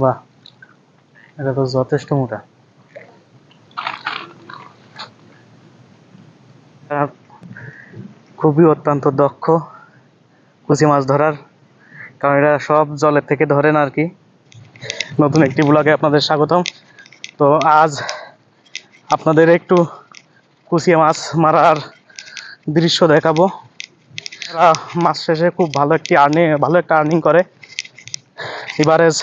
বাহ, এটা তো যথেষ্ট মোটা। আর খুবই অত্যন্ত দক্ষ কুচি মাছ ধরার, কারণ এরা সব জলের থেকে ধরেন আর কি। নতুন একটি ব্লগে আপনাদের স্বাগতম। তো আজ আপনাদের একটু কুচিয়া মাছ মারার দৃশ্য দেখাবো। এরা মাছ শেষে খুব ভালো একটা আর্নিং করে। এভারেজ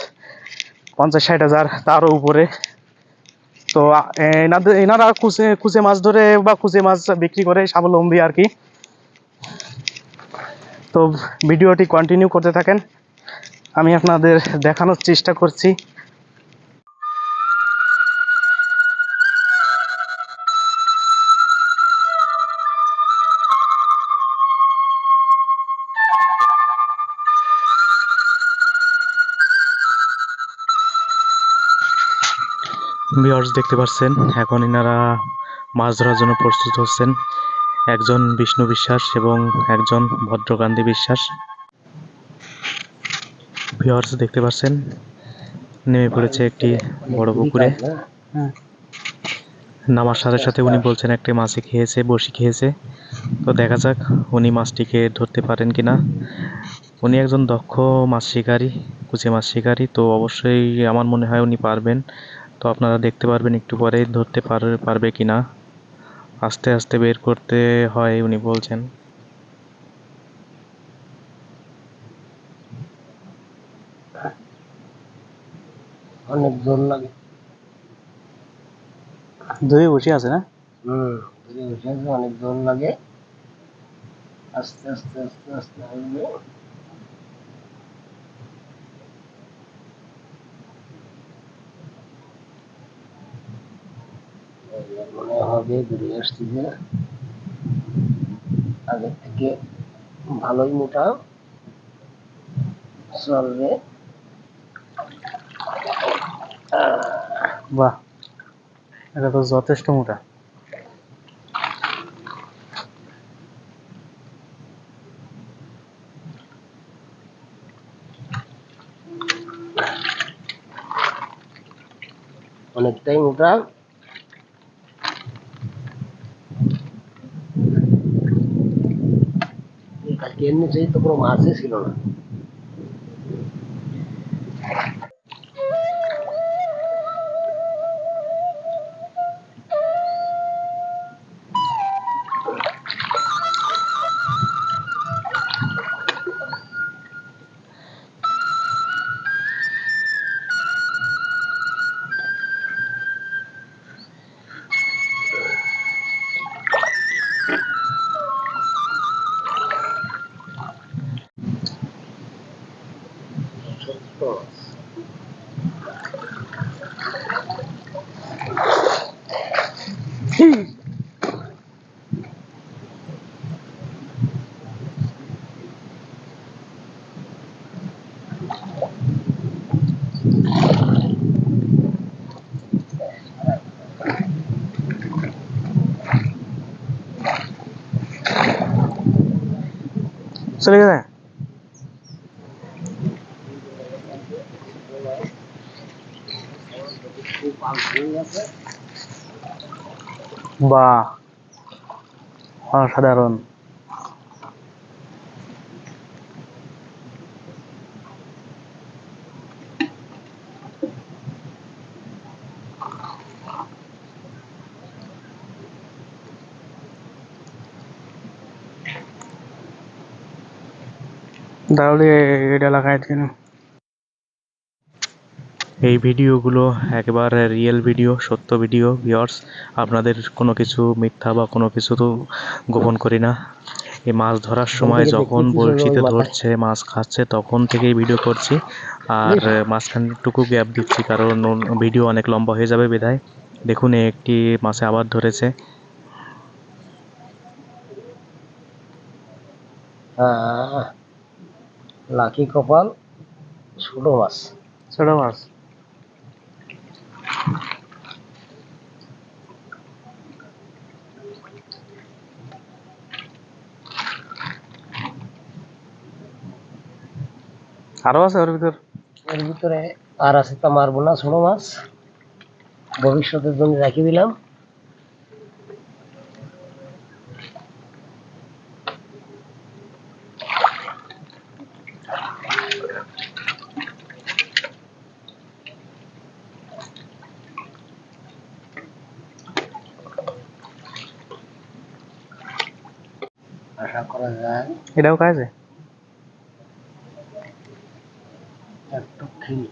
50-60 হাজার, তারও উপরে। তো এনারা কুচে মাছ ধরে বা কুচে মাছ বিক্রি করে স্বাবলম্বী আর কি। তো ভিডিওটি কন্টিনিউ করতে থাকেন, আমি আপনাদের দেখানোর চেষ্টা করছি। ভিউয়ার্স দেখতে পাচ্ছেন, এখন এনারা মাছ ধরার জন্য প্রস্তুত হচ্ছেন। একজন বিষ্ণু বিশ্বাস এবং একজন ভদ্রকান্তি বিশ্বাস। ভিউয়ার্স দেখতে পাচ্ছেন, নেমে পড়েছে একটি বড় পুকুরে। নামার সাথে সাথে উনি বলছেন একটি মাছই খেয়েছে, বড়শি খেয়েছে। তো দেখা যাক উনি মাছটিকে ধরতে পারেন কিনা। উনি একজন দক্ষ মাছ শিকারী, কুচে মাছ শিকারী। তো অবশ্যই আমার মনে হয় উনি পারবেন। তো আপনারা দেখতে পারবেন একটু পরে ধরতে পারবে কিনা। আস্তে আস্তে বের করতে হয় উনি বলছেন। অনেক জোর লাগে। ধরে বসে আছে না? ধরে বসে আছে, অনেক জোর লাগে। আস্তে আস্তে আস্তে আস্তে আসবে। মনে হবে ঘুরে আসতেছে, আগের থেকে ভালোই মোটা। চলবে। বাহ, এটা তো যথেষ্ট মোটা। অনেকটাই মোটা। কালকে এর নিচেই তো কোনো মাছই ছিল না। চলে গেছে। বাহ, অসাধারণ। তাহলে এটা লাগাই দিন। এই ভিডিওগুলো একেবারে রিয়েল ভিডিও, সত্য ভিডিও। ভিউয়ার্স, আপনাদের কোনো কিছু মিথ্যা বা কোনো কিছু তো গোপন করি না। এই মাছ ধরার সময় যখন বড়শিতে ধরছে, মাছ খাচ্ছে, তখন থেকেই ভিডিও করছি। আর মাঝখানটুকু গ্যাপ দিচ্ছি, কারণ ভিডিও অনেক লম্বা হয়ে যাবে বিধায়। দেখুন, একটি মাছে আবার ধরেছে। লাকি কপাল, ছোট মাছ। ছোট মাছ। আরো আছে ওর ভিতর? এর ভিতরে আর আছে তা মারবো না, ছোট মাছ ভবিষ্যতের জন্য রাখি দিলাম। আশা করা যায় এটাও কাজে একটু খেলি।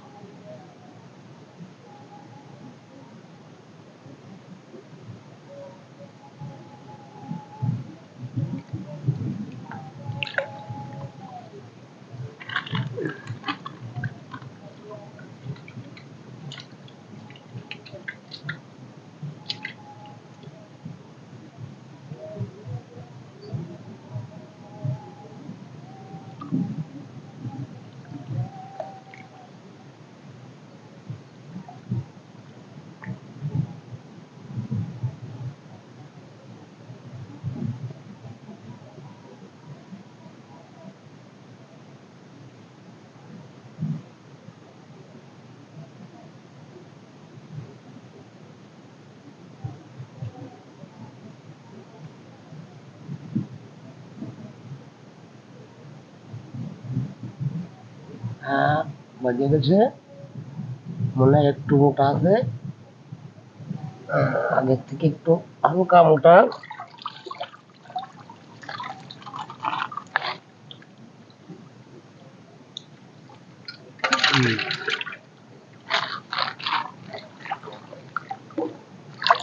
হ্যাঁ, বাজে গেছে, মনে হয় একটু মোটা আছে, আগের থেকে একটু হালকা মোটা।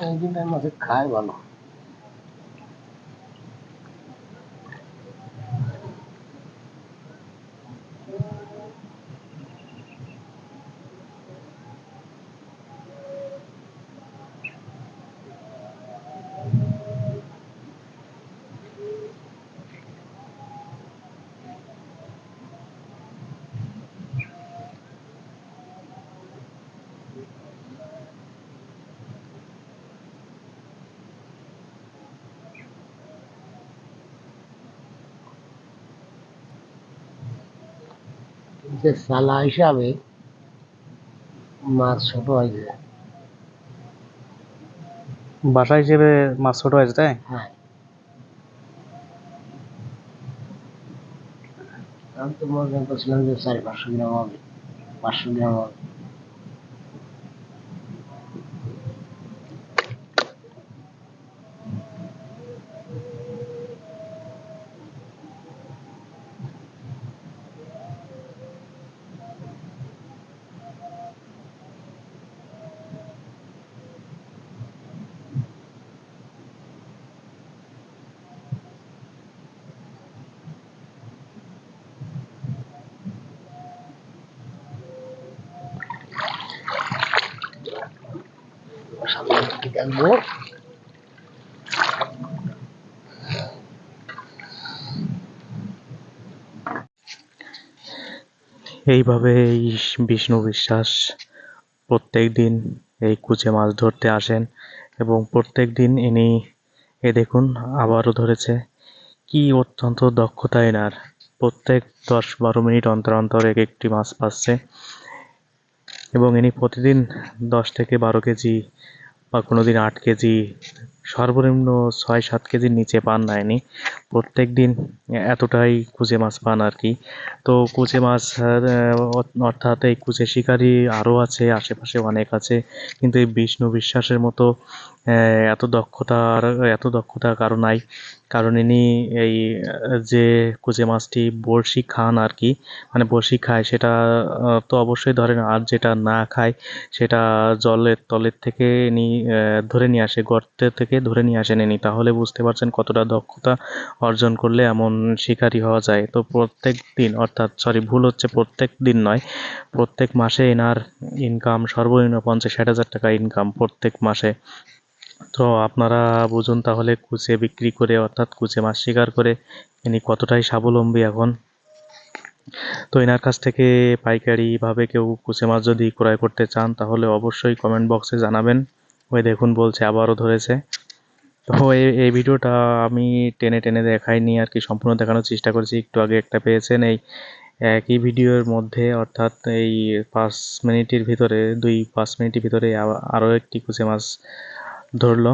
এই দিনটার মাঝে খায় ভালো। যে সালা হিসাবে মাছ ছোট হয়েছে। বাসা হিসেবে মাছ ছোট হয়েছে, তাই? হ্যাঁ, আমি তো মনে করছিলাম যে 400-500 গ্রাম হবে, 500 গ্রাম হবে। সামনের দিকে দেখবো। এইভাবে এই বিষ্ণু বিশ্বাস প্রত্যেক দিন এই কুচে মাছ ধরতে আসেন এবং প্রত্যেক দিন ইনি দেখুন আবারও ধরেছে। কি অত্যন্ত দক্ষতা এনার! প্রত্যেক 10-12 মিনিট অন্তর অন্তর এক একটি মাছ পাচ্ছে এবং ইনি প্রতিদিন 10 থেকে 12 কেজি বা কোনোদিন 8 কেজি, সর্বনিম্ন 6-7 কেজির নিচে পান না ইনি। প্রত্যেক দিন এতটাই কুচে মাছ পান আর কি। তো কুচে মাছ অর্থাৎ এই কুচে শিকারি আরও আছে, আশেপাশে অনেক আছে, কিন্তু এই বিষ্ণু বিশ্বাসের মতো এত দক্ষতা কারো নাই। কারণ ইনি এই যে কুচে মাছটি বড়শি খান আর কি, মানে বড়শি খায় সেটা তো অবশ্যই ধরেন, আর যেটা না খায় সেটা জলের তলের থেকে ইনি ধরে নিয়ে আসে, গর্তের থেকে ধরে নিয়ে আসেন ইনি। তাহলে বুঝতে পারছেন কতটা দক্ষতা অর্জন করলে এমন শিকারী হওয়া যায়। তো প্রত্যেক দিন, অর্থাৎ সরি ভুল হচ্ছে, প্রত্যেক দিন নয়, প্রত্যেক মাসে এনার ইনকাম সর্বনিম্ন 50-60 হাজার টাকা ইনকাম প্রত্যেক মাসে। তো আপনারা বুঝুন তাহলে কুচে বিক্রি করে, অর্থাৎ কুচে মাছ শিকার করে ইনি কতটাই স্বাবলম্বী এখন। তো এনার কাছ থেকে পাইকারিভাবে কেউ কুচে মাছ যদি ক্রয় করতে চান তাহলে অবশ্যই কমেন্ট বক্সে জানাবেন। ওই দেখুন বলছে আবারও ধরেছে। তো এই ভিডিওটা আমি টেনে টেনে দেখাইনি আর কি, সম্পূর্ণ দেখানোর চেষ্টা করেছি। একটু আগে একটা পেয়েছেন, একই ভিডিওর মধ্যে, অর্থাৎ এই 5 মিনিটের ভিতরে 2-5 মিনিটের ভিতরে আরও একটি কুচে মাছ ধরলো।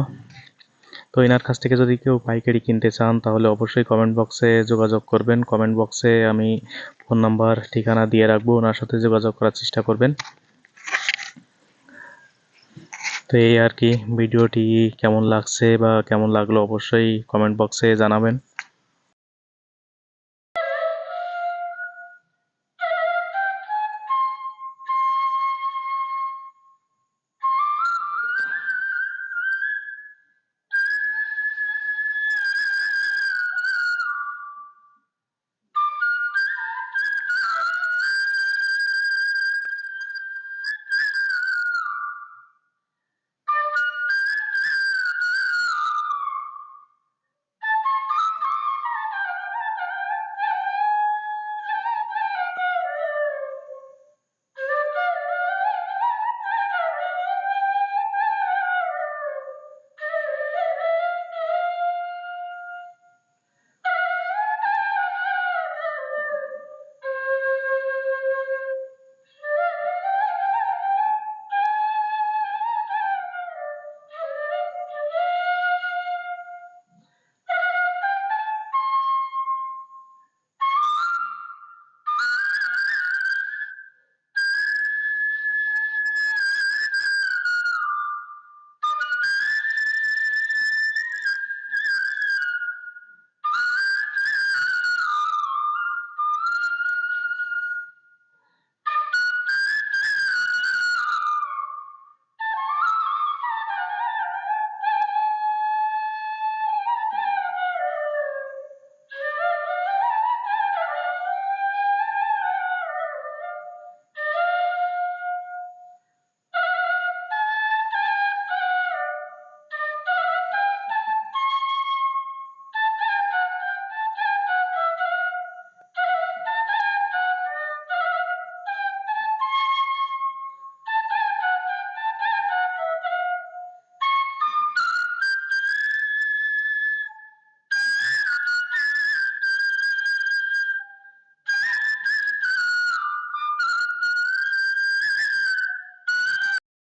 তো এনার কাছ থেকে যদি কেউ পাইকারি কিনতে চান তাহলে অবশ্যই কমেন্ট বক্সে যোগাযোগ করবেন। কমেন্ট বক্সে আমি ফোন নাম্বার ঠিকানা দিয়ে রাখবো, ওনার সাথে যোগাযোগ করার চেষ্টা করবেন। তো এই আর কি, ভিডিওটি কেমন লাগছে বা কেমন লাগলো অবশ্যই কমেন্ট বক্সে জানাবেন।